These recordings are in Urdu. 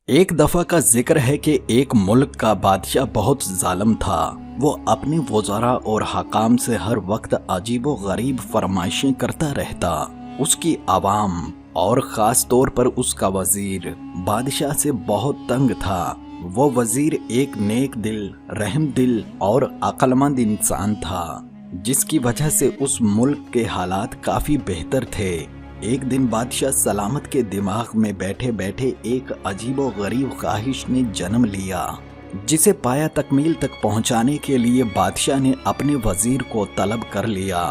ایک دفعہ کا ذکر ہے کہ ایک ملک کا بادشاہ بہت ظالم تھا۔ وہ اپنے وزراء اور حکام سے ہر وقت عجیب و غریب فرمائشیں کرتا رہتا۔ اس کی عوام اور خاص طور پر اس کا وزیر بادشاہ سے بہت تنگ تھا۔ وہ وزیر ایک نیک دل، رحم دل اور عقل مند انسان تھا، جس کی وجہ سے اس ملک کے حالات کافی بہتر تھے۔ ایک دن بادشاہ سلامت کے دماغ میں بیٹھے بیٹھے ایک عجیب و غریب خواہش نے جنم لیا، جسے پایا تکمیل تک پہنچانے کے لیے بادشاہ نے اپنے وزیر کو طلب کر لیا۔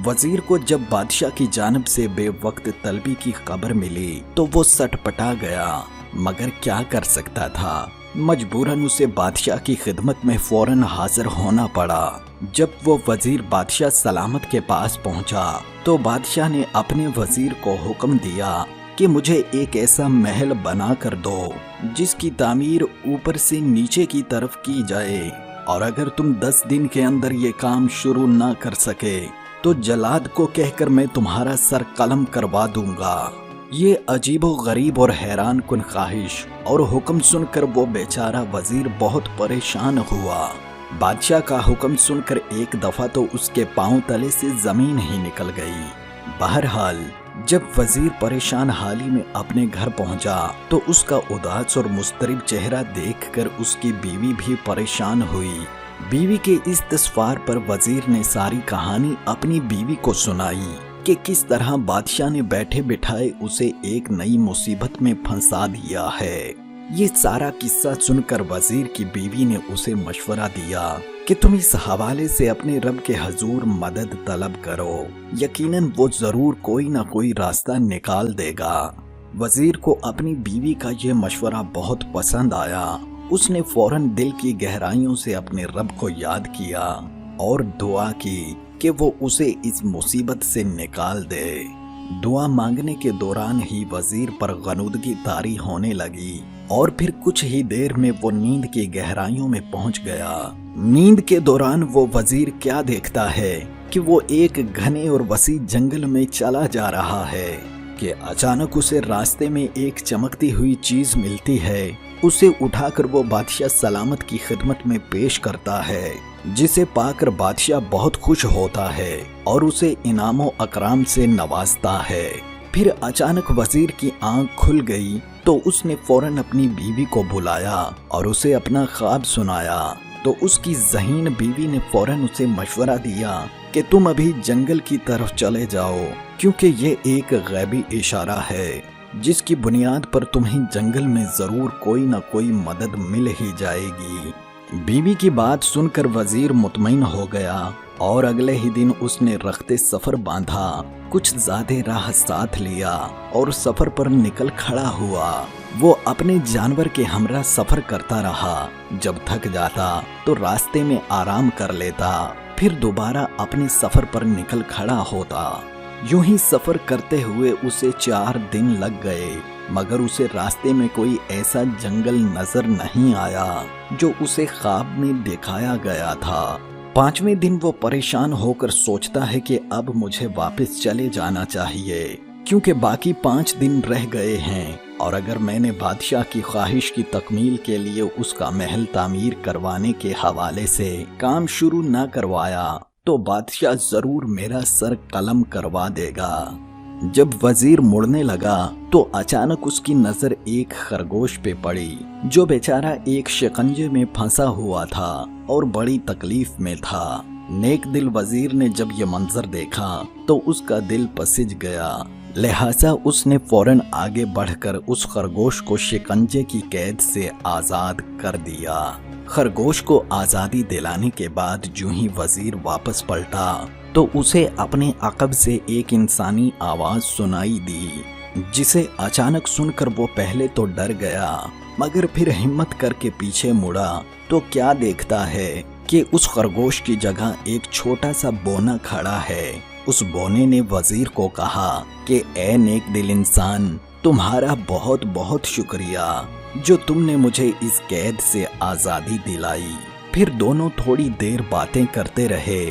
وزیر کو جب بادشاہ کی جانب سے بے وقت طلبی کی خبر ملی تو وہ سٹپٹا گیا، مگر کیا کر سکتا تھا؟ مجبوراً اسے بادشاہ کی خدمت میں فوراً حاضر ہونا پڑا۔ جب وہ وزیر بادشاہ سلامت کے پاس پہنچا تو بادشاہ نے اپنے وزیر کو حکم دیا کہ مجھے ایک ایسا محل بنا کر دو جس کی تعمیر اوپر سے نیچے کی طرف کی جائے، اور اگر تم 10 دن کے اندر یہ کام شروع نہ کر سکے تو جلاد کو کہہ کر میں تمہارا سر قلم کروا دوں گا۔ یہ عجیب و غریب اور حیران کن خواہش اور حکم سن کر وہ بیچارہ وزیر بہت پریشان ہوا۔ بادشاہ کا حکم سن کر ایک دفعہ تو اس کے پاؤں تلے سے زمین ہی نکل گئی۔ بہرحال جب وزیر پریشان حالی میں اپنے گھر پہنچا تو اس کا اداس اور مضطرب چہرہ دیکھ کر اس کی بیوی بھی پریشان ہوئی۔ بیوی کے اس تصفار پر وزیر نے ساری کہانی اپنی بیوی کو سنائی کہ کس طرح بادشاہ نے بیٹھے بٹھائے اسے ایک نئی مصیبت میں پھنسا دیا ہے۔ یہ سارا قصہ سن کر وزیر کی بیوی نے اسے مشورہ دیا کہ تم اس حوالے سے اپنے رب کے حضور مدد طلب کرو، یقیناً وہ ضرور کوئی نہ کوئی راستہ نکال دے گا۔ وزیر کو اپنی بیوی کا یہ مشورہ بہت پسند آیا۔ اس نے فوراً دل کی گہرائیوں سے اپنے رب کو یاد کیا اور دعا کی کہ وہ اسے اس مصیبت سے نکال دے۔ دعا مانگنے کے دوران ہی وزیر پر غنودگی طاری ہونے لگی اور پھر کچھ ہی دیر میں وہ نیند کی گہرائیوں میں پہنچ گیا۔ نیند کے دوران وہ وزیر کیا دیکھتا ہے کہ وہ ایک گھنے اور وسیع جنگل میں چلا جا رہا ہے کہ اچانک اسے راستے میں ایک چمکتی ہوئی چیز ملتی ہے۔ اسے اٹھا کر وہ بادشاہ سلامت کی خدمت میں پیش کرتا ہے، جسے پا کر بادشاہ بہت خوش ہوتا ہے اور اسے انعام و اکرام سے نوازتا ہے۔ پھر اچانک وزیر کی آنکھ کھل گئی تو اس نے فوراً اپنی بیوی کو بلایا اور اسے اپنا خواب سنایا۔ تو اس کی ذہین بیوی نے فوراً اسے مشورہ دیا کہ تم ابھی جنگل کی طرف چلے جاؤ، کیونکہ یہ ایک غیبی اشارہ ہے جس کی بنیاد پر تمہیں جنگل میں ضرور کوئی نہ کوئی مدد مل ہی جائے گی۔ بیوی کی بات سن کر وزیر مطمئن ہو گیا اور اگلے ہی دن اس نے رخت سفر باندھا، کچھ زیادہ راہ ساتھ لیا اور سفر پر نکل کھڑا ہوا۔ وہ اپنے جانور کے ہمراہ سفر کرتا رہا۔ جب تھک جاتا تو راستے میں آرام کر لیتا، پھر دوبارہ اپنے سفر پر نکل کھڑا ہوتا۔ یوں ہی سفر کرتے ہوئے اسے 4 دن لگ گئے، مگر اسے راستے میں کوئی ایسا جنگل نظر نہیں آیا جو اسے خواب میں دکھایا گیا تھا۔ 5ویں دن وہ پریشان ہو کر سوچتا ہے کہ اب مجھے واپس چلے جانا چاہیے، کیونکہ باقی 5 دن رہ گئے ہیں، اور اگر میں نے بادشاہ کی خواہش کی تکمیل کے لیے اس کا محل تعمیر کروانے کے حوالے سے کام شروع نہ کروایا تو بادشاہ ضرور میرا سر قلم کروا دے گا۔ جب وزیر مڑنے لگا تو اچانک اس کی نظر ایک خرگوش پہ پڑی جو بیچارہ ایک شکنجے میں پھنسا ہوا تھا اور بڑی تکلیف میں تھا۔ نیک دل وزیر نے جب یہ منظر دیکھا تو اس کا دل پسج گیا، لہٰذا اس نے فوراً آگے بڑھ کر اس خرگوش کو شکنجے کی قید سے آزاد کر دیا۔ خرگوش کو آزادی دلانے کے بعد جو ہی وزیر واپس پلٹا تو اسے اپنے عقب سے ایک انسانی آواز سنائی دی، جسے اچانک سن کر وہ پہلے تو ڈر گیا، مگر پھر ہمت کر کے پیچھے مڑا تو کیا دیکھتا ہے کہ اس خرگوش کی جگہ ایک چھوٹا سا بونا کھڑا ہے۔ اس بونے نے وزیر کو کہا کہ اے نیک دل انسان، تمہارا بہت بہت شکریہ جو تم نے مجھے اس قید سے آزادی دلائی۔ پھر دونوں تھوڑی دیر باتیں کرتے رہے۔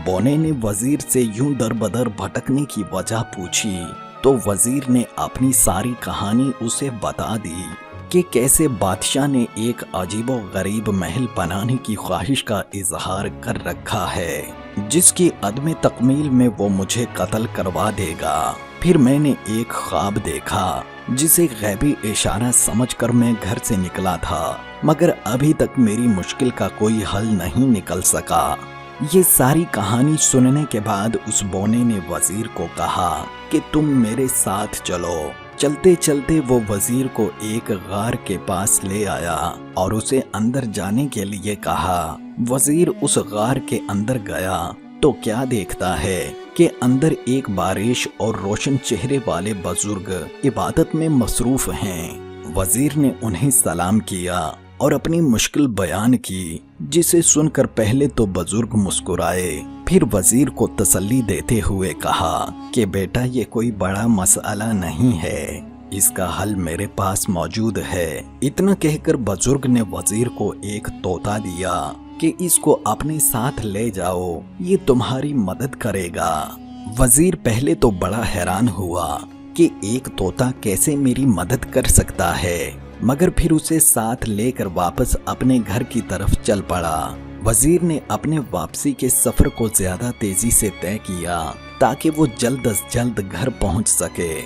بونے نے وزیر سے یوں در بدر بھٹکنے کی وجہ پوچھی تو وزیر نے اپنی ساری کہانی اسے بتا دی۔ کہ کیسے بادشاہ نے ایک عجیب و غریب محل بنانے کی خواہش کا اظہار کر رکھا ہے، جس کی عدم تکمیل میں وہ مجھے قتل کروا دے گا۔ پھر میں نے ایک خواب دیکھا جسے غیبی اشارہ سمجھ کر میں گھر سے نکلا تھا، مگر ابھی تک میری مشکل کا کوئی حل نہیں نکل سکا۔ یہ ساری کہانی سننے کے بعد اس بونے نے وزیر کو کہا کہ تم میرے ساتھ چلو۔ چلتے چلتے وہ وزیر کو ایک غار کے پاس لے آیا اور اسے اندر جانے کے لیے کہا۔ وزیر اس غار کے اندر گیا تو کیا دیکھتا ہے کہ اندر ایک باریش اور روشن چہرے والے بزرگ عبادت میں مصروف ہیں۔ وزیر نے انہیں سلام کیا اور اپنی مشکل بیان کی، جسے سن کر پہلے تو بزرگ مسکرائے، پھر وزیر کو تسلی دیتے ہوئے کہا کہ بیٹا یہ کوئی بڑا مسئلہ نہیں ہے، اس کا حل میرے پاس موجود ہے۔ اتنا کہہ کر بزرگ نے وزیر کو ایک طوطا دیا کہ اس کو اپنے ساتھ لے جاؤ، یہ تمہاری مدد کرے گا۔ وزیر پہلے تو بڑا حیران ہوا کہ ایک طوطا کیسے میری مدد کر سکتا ہے، مگر پھر اسے ساتھ لے کر واپس اپنے گھر کی طرف چل پڑا۔ وزیر نے اپنے واپسی کے سفر کو زیادہ تیزی سے طے کیا تاکہ وہ جلد از جلد گھر پہنچ سکے۔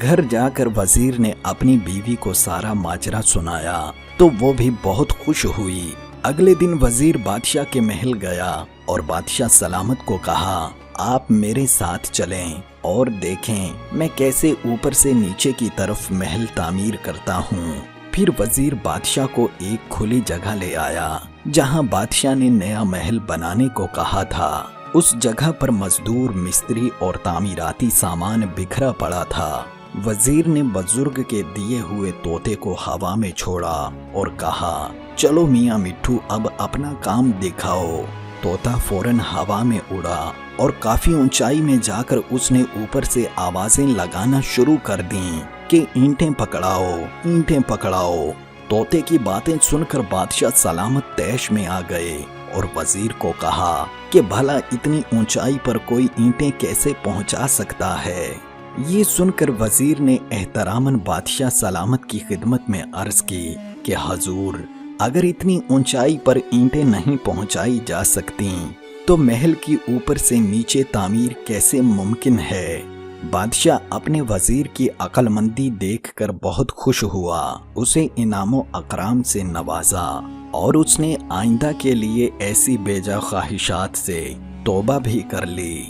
گھر جا کر وزیر نے اپنی بیوی کو سارا ماجرا سنایا تو وہ بھی بہت خوش ہوئی۔ اگلے دن وزیر بادشاہ کے محل گیا اور بادشاہ سلامت کو کہا آپ میرے ساتھ چلیں اور دیکھیں میں کیسے اوپر سے نیچے کی طرف محل تعمیر کرتا ہوں۔ پھر وزیر بادشاہ کو ایک کھلی جگہ لے آیا جہاں بادشاہ نے نیا محل بنانے کو کہا تھا۔ اس جگہ پر مزدور، مستری اور تعمیراتی سامان بکھرا پڑا تھا۔ وزیر نے بزرگ کے دیے ہوئے طوطے کو ہوا میں چھوڑا اور کہا چلو میاں مٹھو اب اپنا کام دکھاؤ۔ طوطا فوراً ہوا میں اڑا اور کافی اونچائی میں جا کر اس نے اوپر سے آوازیں لگانا شروع کر دیں کہ اینٹیں پکڑاؤ، اینٹیں پکڑاؤ۔ طوطے کی باتیں سن کر بادشاہ سلامت طیش میں آ گئے اور وزیر کو کہا کہ بھلا اتنی اونچائی پر کوئی اینٹیں کیسے پہنچا سکتا ہے۔ یہ سن کر وزیر نے احتراماً بادشاہ سلامت کی خدمت میں عرض کی کہ حضور اگر اتنی اونچائی پر اینٹیں نہیں پہنچائی جا سکتی تو محل کی اوپر سے نیچے تعمیر کیسے ممکن ہے؟ بادشاہ اپنے وزیر کی عقل مندی دیکھ کر بہت خوش ہوا، اسے انعام و اکرام سے نوازا اور اس نے آئندہ کے لیے ایسی بیجا خواہشات سے توبہ بھی کر لی۔